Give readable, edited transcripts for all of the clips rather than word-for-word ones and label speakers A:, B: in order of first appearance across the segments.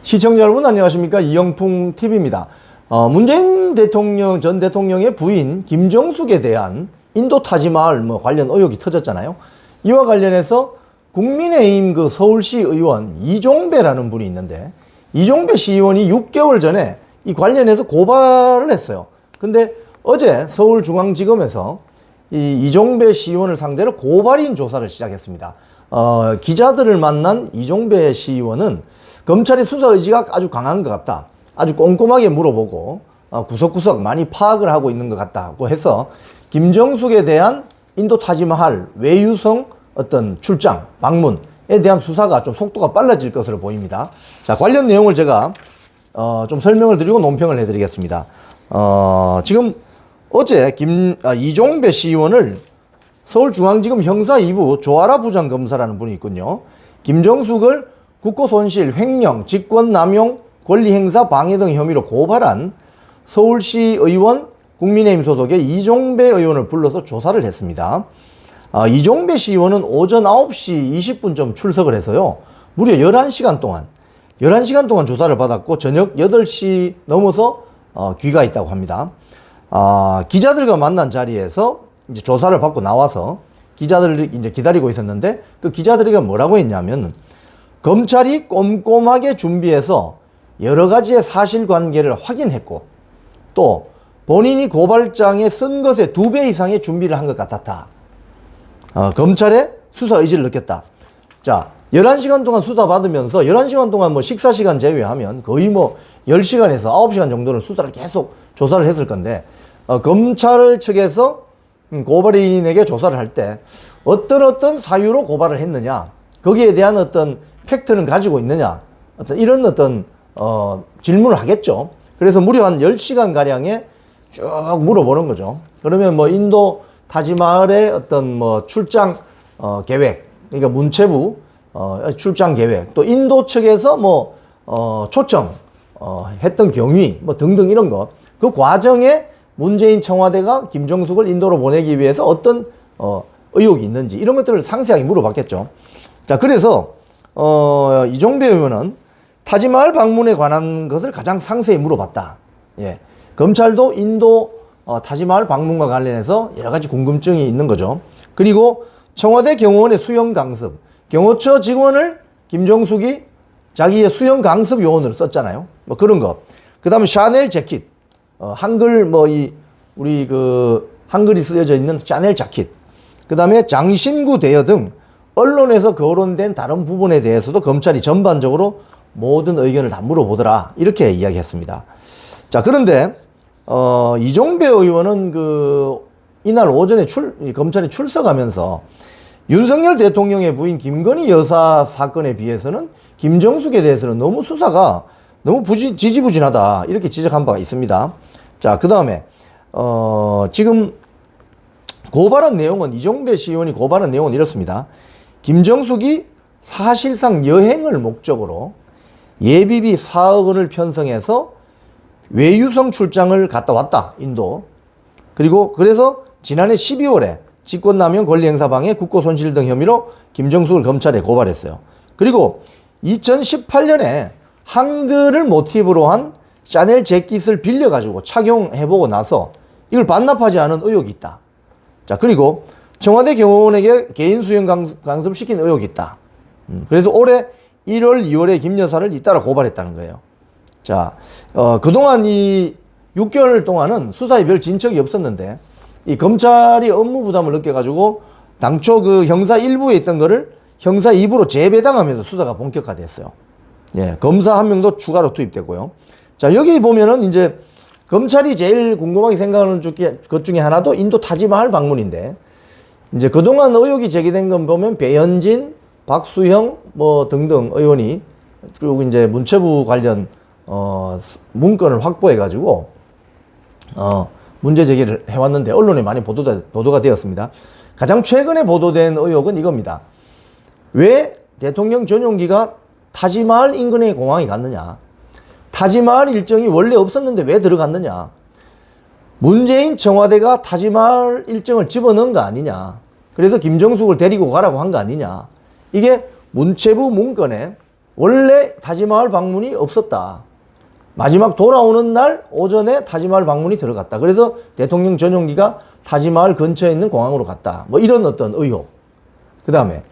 A: 시청자 여러분 안녕하십니까? 이영풍 TV입니다. 문재인 대통령 전 대통령의 부인 김정숙에 대한 인도 타지마할 관련 의혹이 터졌잖아요. 이와 관련해서 국민의힘 그 서울시 의원 이종배라는 분이 있는데, 이종배 시의원이 6개월 전에 이 관련해서 고발을 했어요. 근데 어제 서울중앙지검에서 이 이종배 시의원을 상대로 고발인 조사를 시작했습니다. 기자들을 만난 이종배 시의원은 검찰의 수사 의지가 아주 강한 것 같다, 아주 꼼꼼하게 물어보고 구석구석 많이 파악을 하고 있는 것 같다고 해서 김정숙에 대한 인도 타지마할 외유성 어떤 출장, 방문에 대한 수사가 좀 속도가 빨라질 것으로 보입니다. 자, 관련 내용을 제가 좀 설명을 드리고 논평을 해드리겠습니다. 지금 어제 이종배 시의원을 서울중앙지검 형사 2부 조아라 부장검사라는 분이 있군요. 김정숙을 국고손실, 횡령, 직권남용, 권리행사 방해 등 혐의로 고발한 서울시 의원 국민의힘 소속의 이종배 의원을 불러서 조사를 했습니다. 이종배 시의원은 오전 9시 20분쯤 출석을 해서요, 무려 11시간 동안 조사를 받았고 저녁 8시 넘어서 귀가했다고 합니다. 기자들과 만난 자리에서 이제 조사를 받고 나와서 기자들을 이제 기다리고 있었는데, 그 기자들이 뭐라고 했냐면, 검찰이 꼼꼼하게 준비해서 여러 가지의 사실관계를 확인했고, 또 본인이 고발장에 쓴 것의 2배 이상의 준비를 한 것 같았다. 검찰의 수사 의지를 느꼈다. 자, 11시간 동안 수사 받으면서 11시간 동안 뭐 식사 시간 제외하면 거의 뭐 10시간에서 9시간 정도는 수사를 계속 조사를 했을 건데, 검찰 측에서 고발인에게 조사를 할 때 어떤 사유로 고발을 했느냐, 거기에 대한 어떤 팩트는 가지고 있느냐, 이런 질문을 하겠죠. 그래서 무려 한 10시간 가량에 쭉 물어보는 거죠. 그러면 뭐 인도 타지마할의 어떤 출장 계획, 그러니까 문체부 출장 계획, 또 인도 측에서 초청 했던 경위 등등 이런 거, 그 과정에 문재인 청와대가 김정숙을 인도로 보내기 위해서 어떤 의혹이 있는지 이런 것들을 상세하게 물어봤겠죠. 자, 그래서 이종배 의원은 타지마할 방문에 관한 것을 가장 상세히 물어봤다. 예. 검찰도 인도 타지마할 방문과 관련해서 여러 가지 궁금증이 있는 거죠. 그리고 청와대 경호원의 수영 강습, 경호처 직원을 김정숙이 자기의 수영 강습 요원으로 썼잖아요. 그런 거. 그 다음에 샤넬 재킷, 한글 우리 한글이 쓰여져 있는 샤넬 자켓. 그 다음에 장신구 대여 등 언론에서 거론된 다른 부분에 대해서도 검찰이 전반적으로 모든 의견을 다 물어보더라, 이렇게 이야기했습니다. 자, 그런데 이종배 의원은 이날 오전에 검찰이 출석하면서 윤석열 대통령의 부인 김건희 여사 사건에 비해서는 김정숙에 대해서는 너무 수사가 너무 지지부진하다, 이렇게 지적한 바가 있습니다. 자, 그 다음에 지금 고발한 내용은, 이종배 시의원이 고발한 내용은 이렇습니다. 김정숙이 사실상 여행을 목적으로 예비비 4억 원을 편성해서 외유성 출장을 갔다 왔다, 인도. 그리고 그래서 지난해 12월에 직권남용, 권리행사방해, 국고손실 등 혐의로 김정숙을 검찰에 고발했어요. 그리고 2018년에 한글을 모티브로 한 샤넬 재킷을 빌려가지고 착용해보고 나서 이걸 반납하지 않은 의혹이 있다. 자, 그리고 청와대 경호원에게 개인 수영 강습시킨 의혹이 있다. 그래서 올해 1월, 2월에 김 여사를 잇따라 고발했다는 거예요. 자, 그동안 이 6개월 동안은 수사에 별 진척이 없었는데, 이 검찰이 업무 부담을 느껴가지고 당초 그 형사 1부에 있던 거를 형사 2부로 재배당하면서 수사가 본격화됐어요. 예, 검사 한 명도 추가로 투입됐고요. 자, 여기 보면은 이제 검찰이 제일 궁금하게 생각하는 것 중에 하나도 인도 타지마할 방문인데, 이제 그동안 의혹이 제기된 건 보면 배현진, 박수형 등등 의원이 쭉 이제 문체부 관련 문건을 확보해가지고 문제 제기를 해왔는데, 언론에 많이 보도가 되었습니다. 가장 최근에 보도된 의혹은 이겁니다. 왜 대통령 전용기가 타지마할 인근의 공항에 갔느냐? 타지마할 일정이 원래 없었는데 왜 들어갔느냐? 문재인 청와대가 타지마할 일정을 집어넣은 거 아니냐? 그래서 김정숙을 데리고 가라고 한 거 아니냐? 이게 문체부 문건에 원래 타지마을 방문이 없었다. 마지막 돌아오는 날 오전에 타지마을 방문이 들어갔다. 그래서 대통령 전용기가 타지마을 근처에 있는 공항으로 갔다. 뭐 이런 어떤 의혹. 그 다음에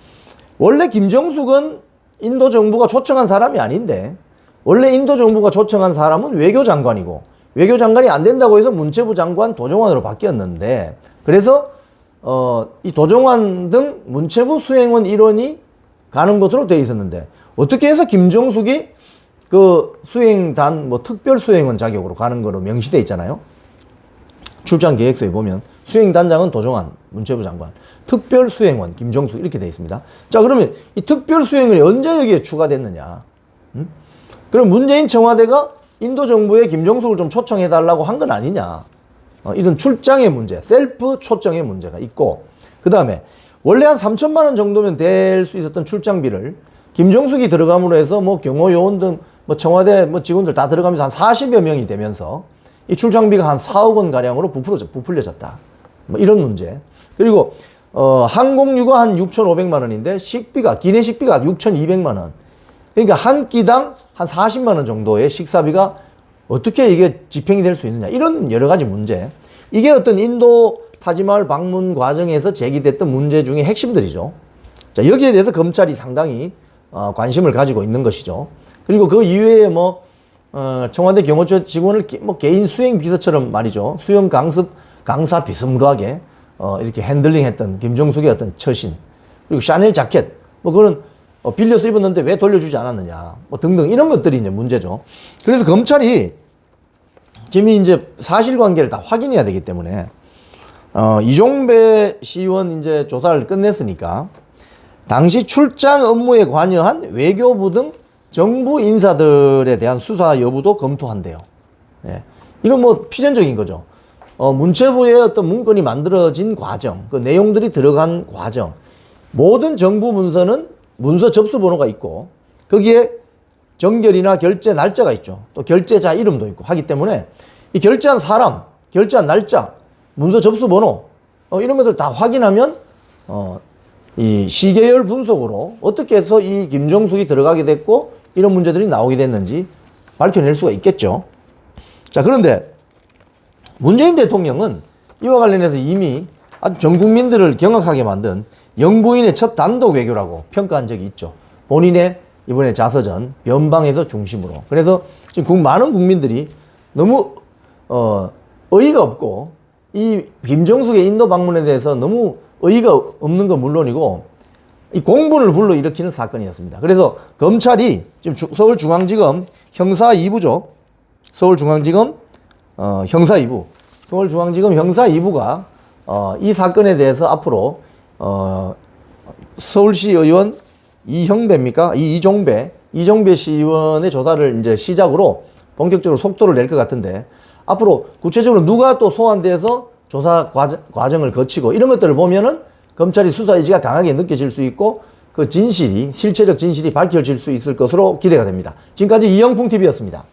A: 원래 김정숙은 인도 정부가 초청한 사람이 아닌데 원래 인도 정부가 초청한 사람은 외교장관이고 외교장관이 안 된다고 해서 문체부 장관 도정환으로 바뀌었는데 그래서 이 도정환 등 문체부 수행원 일원이 가는 것으로 되어 있었는데 어떻게 해서 김정숙이 그 수행단 뭐 특별 수행원 자격으로 가는 거로 명시돼 있잖아요. 출장 계획서에 보면 수행단장은 도정환 문체부 장관, 특별 수행원 김정숙 이렇게 되어 있습니다. 자, 그러면 이 특별 수행원이 언제 여기에 추가됐느냐? 그럼 문재인 청와대가 인도 정부에 김정숙을 좀 초청해 달라고 한 건 아니냐? 이런 출장의 문제, 셀프 초청의 문제가 있고, 그 다음에 원래 한 3천만 원 정도면 될 수 있었던 출장비를 김정숙이 들어감으로 해서 뭐 경호 요원 등 뭐 청와대 뭐 직원들 다 들어가면서 한 40여 명이 되면서 이 출장비가 한 4억 원 가량으로 부풀려졌다. 뭐 이런 문제. 그리고 항공유가 한 6,500만 원인데 식비가 기내식비가 6,200만 원. 그러니까 한 끼당 한 40만 원 정도의 식사비가 어떻게 이게 집행이 될 수 있느냐. 이런 여러 가지 문제. 이게 어떤 인도 타지마을 방문 과정에서 제기됐던 문제 중에 핵심들이죠. 자, 여기에 대해서 검찰이 상당히 관심을 가지고 있는 것이죠. 그리고 그 이외에 뭐 청와대 경호처 직원을 뭐 개인 수행 비서처럼 말이죠. 수영 강사 비스무리하게 이렇게 핸들링했던 김정숙의 어떤 처신, 그리고 샤넬 자켓 뭐 그런 빌려서 입었는데 왜 돌려주지 않았느냐, 뭐 등등 이런 것들이 이제 문제죠. 그래서 검찰이 지금 이제 사실관계를 다 확인해야 되기 때문에 이종배 시의원 이제 조사를 끝냈으니까 당시 출장 업무에 관여한 외교부 등 정부 인사들에 대한 수사 여부도 검토한대요. 예. 이건 뭐 필연적인 거죠. 문체부의 어떤 문건이 만들어진 과정, 그 내용들이 들어간 과정, 모든 정부 문서는 문서 접수 번호가 있고 거기에 정결이나 결제 날짜가 있죠. 또 결제자 이름도 있고 하기 때문에 이 결제한 사람, 결제한 날짜, 문서 접수 번호 이런 것들 다 확인하면 이 시계열 분석으로 어떻게 해서 이 김정숙이 들어가게 됐고 이런 문제들이 나오게 됐는지 밝혀낼 수가 있겠죠. 자, 그런데 문재인 대통령은 이와 관련해서 이미 아주 전 국민들을 경악하게 만든 영부인의 첫 단독 외교라고 평가한 적이 있죠. 본인의 이번에 자서전 변방에서 중심으로. 그래서 지금 많은 국민들이 너무 어이가 없고 이 김정숙의 인도 방문에 대해서 너무 어이가 없는 건 물론이고 이 공분을 불러일으키는 사건이었습니다. 그래서 검찰이 지금 서울중앙지검 형사 2부죠. 서울중앙지검 형사 2부. 서울중앙지검 형사 2부가 이 사건에 대해서 앞으로 서울시 의원 이형배입니까? 이종배 시의원의 조사를 이제 시작으로 본격적으로 속도를 낼 것 같은데 앞으로 구체적으로 누가 또 소환돼서 조사 과정을 거치고 이런 것들을 보면은 검찰이 수사 의지가 강하게 느껴질 수 있고 그 진실이 실체적 진실이 밝혀질 수 있을 것으로 기대가 됩니다. 지금까지 이영풍TV였습니다.